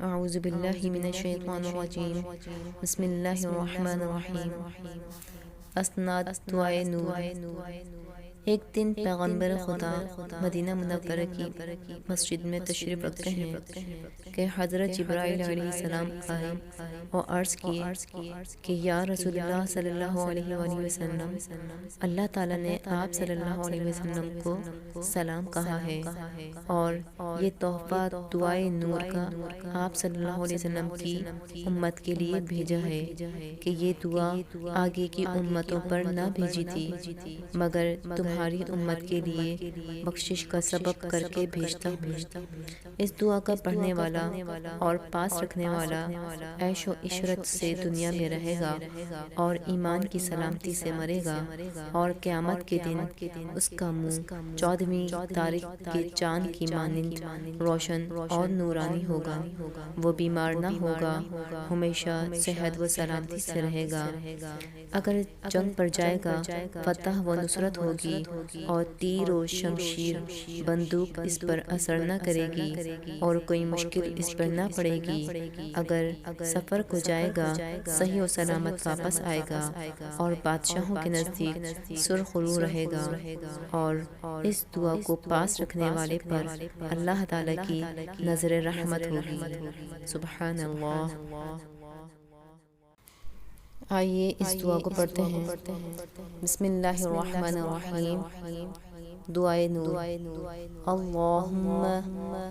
اعوذ باللہ من الشیطان الرجیم بسم اللہ الرحمن الرحیم اسناد دعائے نور۔ ایک دن پیغمبر خدا مدینہ منورہ کی مسجد میں تشریف رکھتے ہیں کہ حضرت جبرائیل علیہ السلام آئے اور عرض کیے کہ یا رسول اللہ صلی اللہ علیہ وآلہ وسلم، اللہ تعالیٰ نے آپ صلی اللہ علیہ وسلم کو سلام کہا ہے اور یہ تحفہ دعائے نور کا آپ صلی اللہ علیہ وسلم کی امت کے لیے بھیجا ہے کہ یہ دعا آگے کی امتوں پر نہ بھیجی تھی مگر تمہاری امت کے لیے بخشش کا سبب کر کے بھیجتا ہوں۔ اس دعا کا پڑھنے والا اور پاس رکھنے والا عیش و عشرت سے دنیا میں رہے گا اور ایمان کی سلامتی سے مرے گا، اور قیامت کے دن اس کا منہ 14ویں تاریخ کے چاند کی مانند روشن اور نورانی ہوگا، وہ بیمار نہ ہوگا، ہمیشہ صحت و سلامتی سے رہے گا۔ اگر جنگ پر جائے گا فتح و نصرت ہوگی اور تیر و شمشیر بندوق اس پر اثر نہ کرے گی اور کوئی مشکل اس پر نہ پڑے گی۔ اگر سفر کو جائے گا صحیح و سلامت واپس آئے گا اور بادشاہوں کے نزدیک سرخرو رہے گا، اور اس دعا کو پاس رکھنے والے پر اللہ تعالیٰ کی نظر رحمت ہوگی۔ سبحان اللہ۔ آئیے اس دعا کو پڑھتے ہیں۔ بسم اللہ الرحمن الرحیم۔ دعائے نور۔ اللہم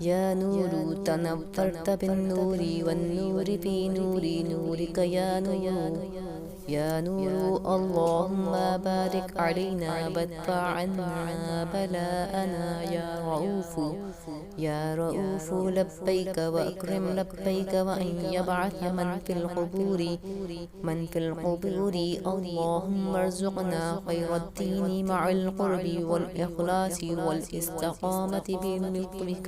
یا نور تنورت بالنور والنور فی نوری نورک یا نور یا نور، اللہم بارک علینا وادفع عنا بلاءنا یا رؤوف یا رؤوف، لبیک واکرم لبیک وان یبعث من فی القبور، اللہم ارزقنا خیر الدین مع القرب والاخلاص والاستقامت بملکک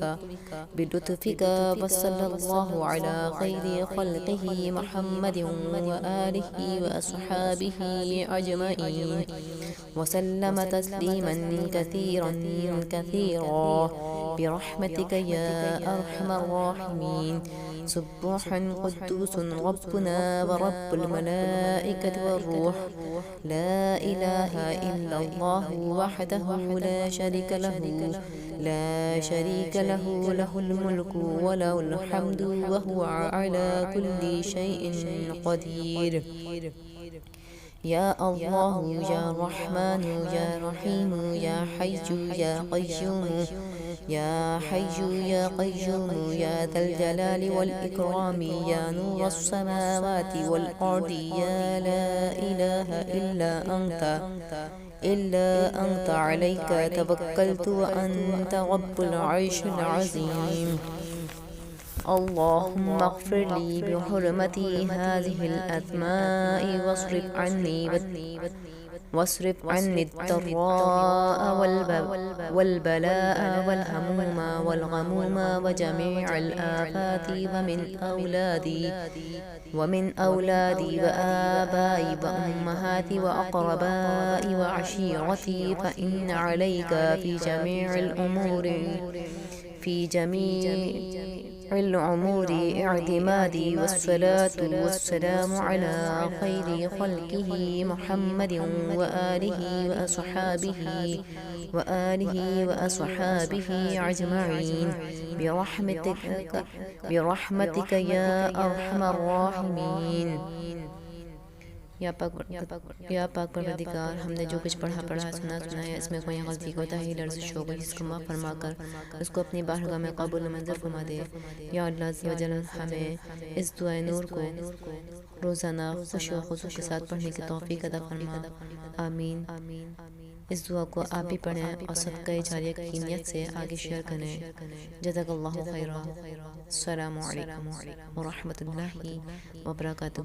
بلطفک، وصلی اللہ علی خیر خلقہ محمد وآلہ وأصحابہ اجمعین وسلم تسلیما کثیرا کثیرا برحمتک یا ارحم الراحمین۔ سبوح قدوس ربنا ورب الملائکة والروح، لا الہ الا اللہ وحدہ لا شریک له، له الملک وله الحمد وهو على كل شيء قدیر۔ یا اللہ یا رحمن یا رحیم یا حی یا قیوم یا حی یا قیوم یا ذا الجلال والإکرام یا نور السماوات والأرض، یا لا الہ الا انت علیک توکلت وانت رب العرش العظیم۔ اللہم اغفر لی بحرمت هذه الاسماء واصرف عني الضراء والبلاء والهموم والغموم وجميع الآفات، ومن أولادي وآبائي وأمهاتي وأقربائي وعشيرتي، فإن عليك في جميع الأمور اعتمادي، والصلاة والسلام على خير خلقه محمد وآله وأصحابه أجمعين برحمتك يا أرحم الراحمين۔ یا پاک پروردگار، ہم نے جو کچھ پڑھا سنایا، اس میں کوئی غلطی کوتاہی لرزش ہو گئی، اس کو معاف فرما کر اس کو اپنی بارگاہ میں قبول و منظور فرما دے۔ یا اللہ عز و جل، ہمیں اس دعائے نور کو روزانہ خوشی و خضوع کے ساتھ پڑھنے کی توفیق عطا فرما، آمین۔ اس دعا کو آپ بھی پڑھیں اور صدقہ جاریہ کی نیت سے آگے شیئر کریں۔ جزاک اللہ خیرا۔ السلام علیکم ورحمۃ اللہ وبرکاتہ۔